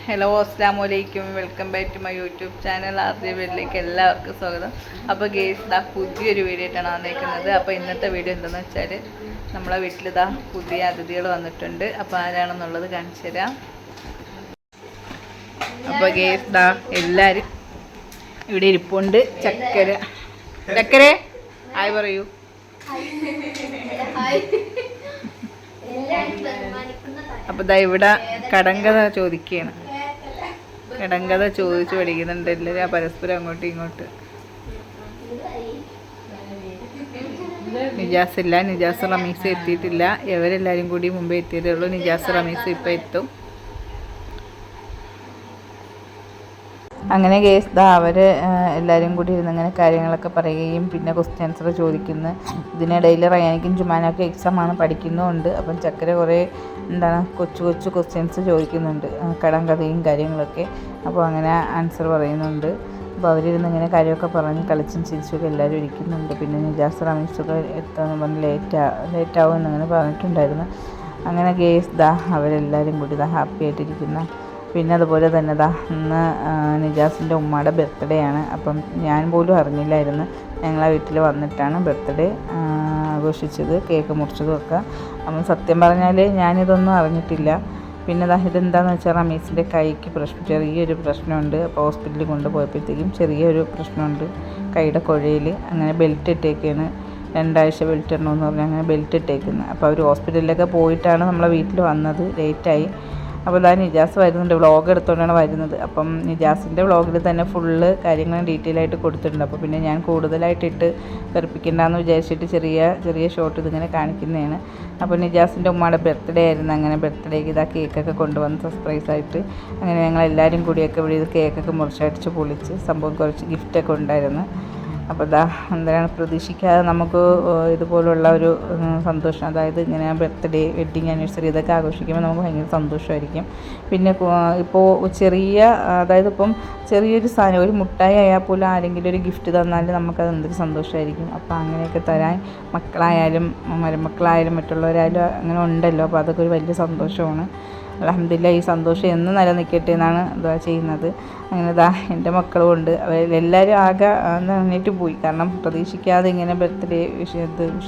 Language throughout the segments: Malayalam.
ഹലോ അസ്സാം വലൈക്കും, welcome back to my YouTube channel വീട്ടിലേക്ക് എല്ലാവർക്കും സ്വാഗതം. അപ്പോൾ ഗേസ് പുതിയൊരു വീഡിയോ ആയിട്ടാണ് വന്നിരിക്കുന്നത്. അപ്പോൾ ഇന്നത്തെ വീഡിയോ എന്താണെന്ന് വെച്ചാൽ നമ്മളെ വീട്ടിൽ പുതിയ അതിഥികൾ വന്നിട്ടുണ്ട്. അപ്പോൾ ആരാണെന്നുള്ളത് കാണിച്ചു തരാം. അപ്പോൾ ഗേസ് എല്ലാവരും ഇവിടെ ഇരിപ്പുണ്ട്. ചക്കര ആയി പറയൂ. അപ്പോൾ ഇവിടെ കടങ്കഥ ചോദിക്കുകയാണ്. കടങ്കഥ ചോദിച്ചു പഠിക്കുന്നുണ്ട് എല്ലാവരും പരസ്പരം അങ്ങോട്ടും ഇങ്ങോട്ട്. നിജാസില്ല, നിജാസ് റമീസ് എത്തിയിട്ടില്ല. ഇവരെല്ലാവരും കൂടി മുമ്പേ എത്തിയതേ ഉള്ളൂ. നിജാസ് റമീസ് ഇപ്പം എത്തും. അങ്ങനെ കേസ് അവർ എല്ലാവരും കൂടി ഇരുന്ന് ഇങ്ങനെ കാര്യങ്ങളൊക്കെ പറയുകയും പിന്നെ ക്വസ്റ്റ്യൻ ആൻസർ ചോദിക്കുന്നു. ഇതിനിടയിൽ റയാനിക്കും ജുമാനൊക്കെ എക്സാമാണ്, പഠിക്കുന്നുമുണ്ട്. അപ്പം ചക്കര കുറേ കൊച്ചു ക്വസ്റ്റ്യൻസ് ചോദിക്കുന്നുണ്ട്, കടങ്കഥയും കാര്യങ്ങളൊക്കെ. അപ്പോൾ അങ്ങനെ ആൻസർ പറയുന്നുണ്ട്. അപ്പോൾ അവരിരുന്ന് ഇങ്ങനെ കാര്യമൊക്കെ പറഞ്ഞ് കളിച്ചും ചിരിച്ചൊക്കെ എല്ലാവരും ഇരിക്കുന്നുണ്ട്. പിന്നെ നിജാസ് റമീസൊക്കെ എത്താമെന്ന് പറഞ്ഞ് ലേറ്റാവും എന്നങ്ങനെ പറഞ്ഞിട്ടുണ്ടായിരുന്നു. അങ്ങനെ കേസ് അവരെല്ലാവരും കൂടി ഹാപ്പി ആയിട്ടിരിക്കുന്ന. പിന്നെ അതുപോലെ തന്നെ ഇന്ന് നിജാസിൻ്റെ ഉമ്മയുടെ ബർത്ത്ഡേ ആണ്. അപ്പം ഞാൻ പോലും അറിഞ്ഞില്ലായിരുന്നു. ഞങ്ങളെ വീട്ടിൽ വന്നിട്ടാണ് ബർത്ത്ഡേ ആഘോഷിച്ചത്, കേക്ക് മുറിച്ചതും ഒക്കെ. അപ്പം സത്യം പറഞ്ഞാൽ ഞാനിതൊന്നും അറിഞ്ഞിട്ടില്ല. പിന്നെ ഇതെന്താണെന്ന് വെച്ചാൽ റമീസിൻ്റെ കൈക്ക് ചെറിയൊരു പ്രശ്നമുണ്ട്. അപ്പോൾ ഹോസ്പിറ്റലിൽ കൊണ്ടുപോയപ്പോഴത്തേക്കും ചെറിയൊരു പ്രശ്നമുണ്ട് കൈയുടെ കുഴയിൽ. അങ്ങനെ ബെൽറ്റ് ഇട്ടേക്കാണ്. 2 ആഴ്ച ബെൽറ്റ് ഇടണമെന്ന് പറഞ്ഞാൽ അങ്ങനെ ബെൽറ്റ് ഇട്ടേക്കുന്നത്. അപ്പോൾ അവർ ഹോസ്പിറ്റലിലൊക്കെ പോയിട്ടാണ് നമ്മളെ വീട്ടിൽ വന്നത്, ലേറ്റായി. അപ്പോൾ നിജാസ് വരുന്നുണ്ട്, വ്ളോഗ് എടുത്തുകൊണ്ടാണ് വരുന്നത്. അപ്പം നിജാസിൻ്റെ വ്ളോഗിൽ തന്നെ ഫുള്ള് കാര്യങ്ങൾ ഡീറ്റെയിൽ ആയിട്ട് കൊടുത്തിട്ടുണ്ട്. അപ്പോൾ പിന്നെ ഞാൻ കൂടുതലായിട്ടിട്ട് വെറുപ്പിക്കണ്ടെന്ന് വിചാരിച്ചിട്ട് ചെറിയ ഷോട്ട് ഇതിങ്ങനെ കാണിക്കുന്നതാണ്. അപ്പോൾ നിജാസിൻ്റെ ഉമ്മയുടെ ബർത്ത്ഡേ ആയിരുന്നു. അങ്ങനെ ബർത്ത്ഡേക്ക് കേക്കൊക്കെ കൊണ്ടുവന്ന് സർപ്രൈസായിട്ട് അങ്ങനെ ഞങ്ങളെല്ലാവരും കൂടിയൊക്കെ ഇവിടെ കേക്കൊക്കെ മുറിച്ചടിച്ച് പൊളിച്ച് സംഭവം കുറച്ച് ഗിഫ്റ്റൊക്കെ ഉണ്ടായിരുന്നു. അപ്പോൾ എന്താണ് പ്രതീക്ഷിക്കാതെ നമുക്ക് ഇതുപോലുള്ള ഒരു സന്തോഷം, അതായത് ഇങ്ങനെ ബർത്ത്ഡേ, വെഡ്ഡിങ് ആനിവേഴ്സറി ഇതൊക്കെ ആഘോഷിക്കുമ്പോൾ നമുക്ക് ഭയങ്കര സന്തോഷമായിരിക്കും. പിന്നെ ഇപ്പോൾ അതായത് ഇപ്പം ചെറിയൊരു സാധനം, ഒരു മുട്ടായി ആയാൽ പോലും ആരെങ്കിലും ഒരു ഗിഫ്റ്റ് തന്നാൽ നമുക്കത് എന്തൊരു സന്തോഷമായിരിക്കും. അപ്പോൾ അങ്ങനെയൊക്കെ തരാൻ മക്കളായാലും മരുമക്കളായാലും മറ്റുള്ളവരായാലും അങ്ങനെ ഉണ്ടല്ലോ. അപ്പോൾ അതൊക്കെ ഒരു വലിയ സന്തോഷമാണ്. അൽഹംദുലില്ലാഹ്, ഈ സന്തോഷം എന്ന് നിലനിൽക്കട്ടെ എന്നാണ് ചെയ്യുന്നത്. അങ്ങനെ എൻ്റെ മക്കളും ഉണ്ട്. അവരെല്ലാവരും ആകെ എണീറ്റ് പോയി. കാരണം പ്രതീക്ഷിക്കാതെ ഇങ്ങനെ ബർത്ത്ഡേ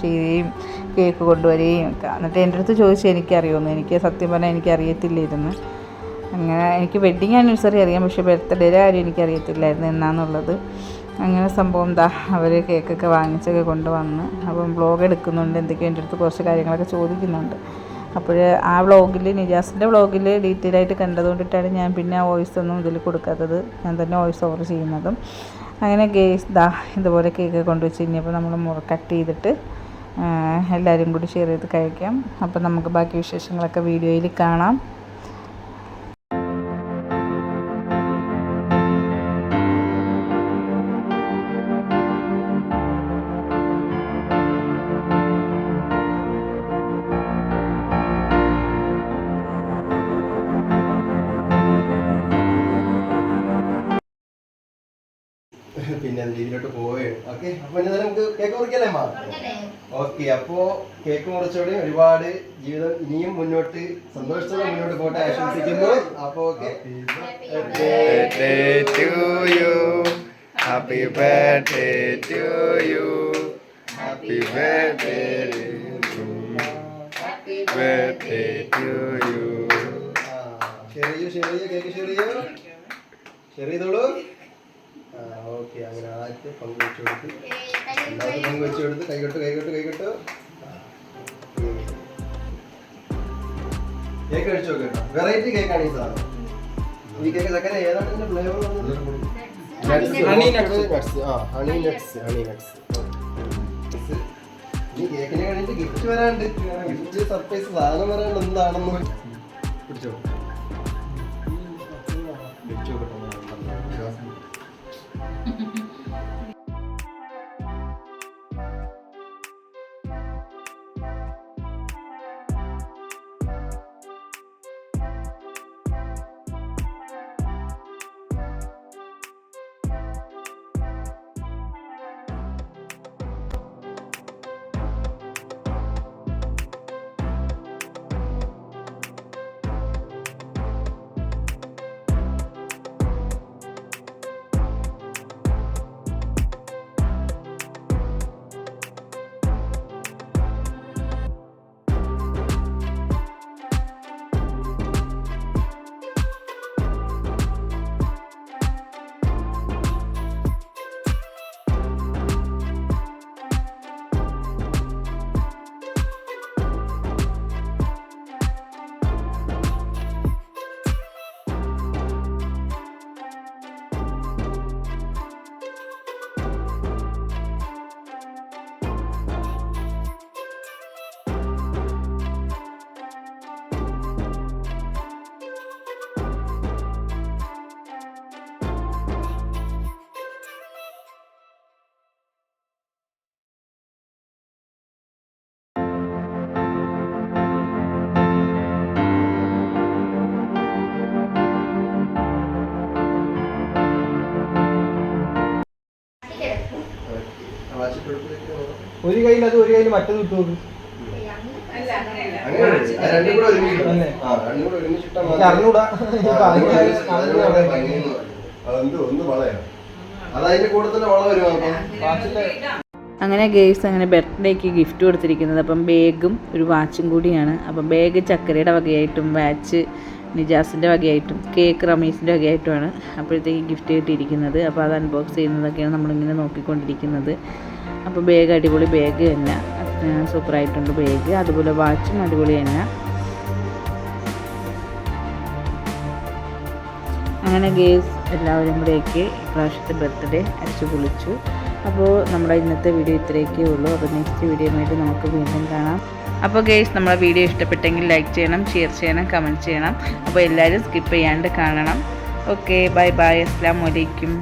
ചെയ്യുകയും കേക്ക് കൊണ്ടുവരികയും ഒക്കെ. എന്നിട്ട് എൻ്റെ അടുത്ത് ചോദിച്ചു എനിക്കറിയുമെന്ന്. എനിക്ക് സത്യം പറഞ്ഞാൽ എനിക്കറിയത്തില്ലായിരുന്നു. അങ്ങനെ എനിക്ക് വെഡ്ഡിങ് ആനിവേഴ്സറി അറിയാം, പക്ഷേ ബർത്ത്ഡേയുടെ കാര്യം എനിക്കറിയത്തില്ലായിരുന്നു എന്നാന്നുള്ളത്. അങ്ങനെ സംഭവം അവർ കേക്കൊക്കെ വാങ്ങിച്ചൊക്കെ കൊണ്ടുവന്ന്. അപ്പം വ്ളോഗ് എടുക്കുന്നുണ്ട്, എന്തൊക്കെയോ എൻ്റെ അടുത്ത് കുറച്ച് കാര്യങ്ങളൊക്കെ ചോദിക്കുന്നുണ്ട്. അപ്പോൾ ആ വ്ളോഗിൽ, നിജാസിൻ്റെ വ്ളോഗിൽ ഡീറ്റെയിൽ ആയിട്ട് കണ്ടതുകൊണ്ടിട്ടാണ് ഞാൻ പിന്നെ വോയിസ് ഒന്നും ഇതിൽ കൊടുക്കാത്തത്, ഞാൻ തന്നെ വോയിസ് ഓവർ ചെയ്യുന്നതും. അങ്ങനെ ഗേസ് ഇതുപോലെ കേക്ക് കൊണ്ടുവച്ച് കഴിഞ്ഞപ്പോൾ നമ്മൾ കട്ട് ചെയ്തിട്ട് എല്ലാവരും കൂടി ഷെയർ ചെയ്ത് കഴിക്കാം. അപ്പോൾ നമുക്ക് ബാക്കി വിശേഷങ്ങളൊക്കെ വീഡിയോയിൽ കാണാം. പിന്നെ ഇതിലോട്ട് പോവുകയാണ്. ഓക്കെ, അപ്പൊ നമുക്ക് കേക്ക് മുറിക്കല്ലേ അമ്മ? ഓക്കെ, അപ്പോ കേക്ക് മുറിച്ചോടെ ഒരുപാട് ജീവിതം ഇനിയും മുന്നോട്ട് സന്തോഷത്തോടെ മുന്നോട്ട് പോട്ടെ ആശംസിക്കുന്നു. അപ്പൊ okay, happy birthday to you, happy birthday to you. Cake share ചെയ്തോളൂ. ഓക്കെ, അങ്ങനെ ആദ്യത്തെ പങ്കുവെച്ചു കൊടുത്ത് കൈകൊട്ടു. കേക്ക് കഴിച്ചു നോക്കട്ടോ. വെറൈറ്റി കേക്കാണ് ഈ സാധനം. ഈ കേക്ക് ചക്കര ഏതാണ് ഇതിന്റെ ഫ്ലേവർ? Honey nuts. ഈ കേക്കിനെ കഴിഞ്ഞിട്ട് ഗിഫ്റ്റ് വരാണ്ട്, ഗിഫ്റ്റ് സർപ്രൈസ് സാധനം വരാണ്ട് എന്താണെന്ന് പിടിച്ചോ. ഒരു കയ്യിൽ അത് ഒരു കയ്യിൽ മറ്റത് ഇട്ടു നോക്ക്. അങ്ങനെ രണ്ടും കൂടെ ഒരുമിച്ചിട്ടാ. രണ്ടും കൂടെ ഒരുമിച്ചിട്ടാ എനിക്ക് അറിഞ്ഞൂടാ. അതെന്ത് ഒന്ന് വളയാണ് അതതിന്റെ കൂടെ തന്നെ വള വരുമോ? അങ്ങനെ ഗേസ് അങ്ങനെ ബർത്ത്ഡേക്ക് ഗിഫ്റ്റ് കൊടുത്തിരിക്കുന്നത് അപ്പം ബാഗും ഒരു വാച്ചും കൂടിയാണ്. അപ്പം ബാഗ് ചക്കരയുടെ വകയായിട്ടും വാച്ച് നിജാസിൻ്റെ വകയായിട്ടും കേക്ക് റമീസിൻ്റെ വകയായിട്ടുമാണ് അപ്പോഴത്തേക്ക് ഗിഫ്റ്റ് കിട്ടിയിരിക്കുന്നത്. അപ്പോൾ അത് അൺബോക്സ് ചെയ്യുന്നതൊക്കെയാണ് നമ്മളിങ്ങനെ നോക്കിക്കൊണ്ടിരിക്കുന്നത്. അപ്പോൾ ബാഗ് അടിപൊളി ബാഗ് തന്നെ, സൂപ്പറായിട്ടുണ്ട് ബാഗ്. അതുപോലെ വാച്ചും അടിപൊളി തന്നെ. അങ്ങനെ ഗേസ് എല്ലാവരും കൂടെയൊക്കെ ഇപ്രാവശ്യത്തെ ബർത്ത്ഡേ അടിച്ചു പൊളിച്ചു. അപ്പോൾ നമ്മുടെ ഇന്നത്തെ വീഡിയോ ഇത്രയൊക്കെ ഉള്ളൂ. അപ്പോൾ നെക്സ്റ്റ് വീഡിയോയുമായിട്ട് നമുക്ക് വീണ്ടും കാണാം. അപ്പോൾ ഗേസ് നമ്മളെ വീഡിയോ ഇഷ്ടപ്പെട്ടെങ്കിൽ ലൈക്ക് ചെയ്യണം, ഷെയർ ചെയ്യണം, കമൻറ്റ് ചെയ്യണം. അപ്പോൾ എല്ലാവരും സ്കിപ്പ് ചെയ്യാണ്ട് കാണണം. ഓക്കെ, ബൈ ബൈ, അസ്സലാമു അലൈക്കും.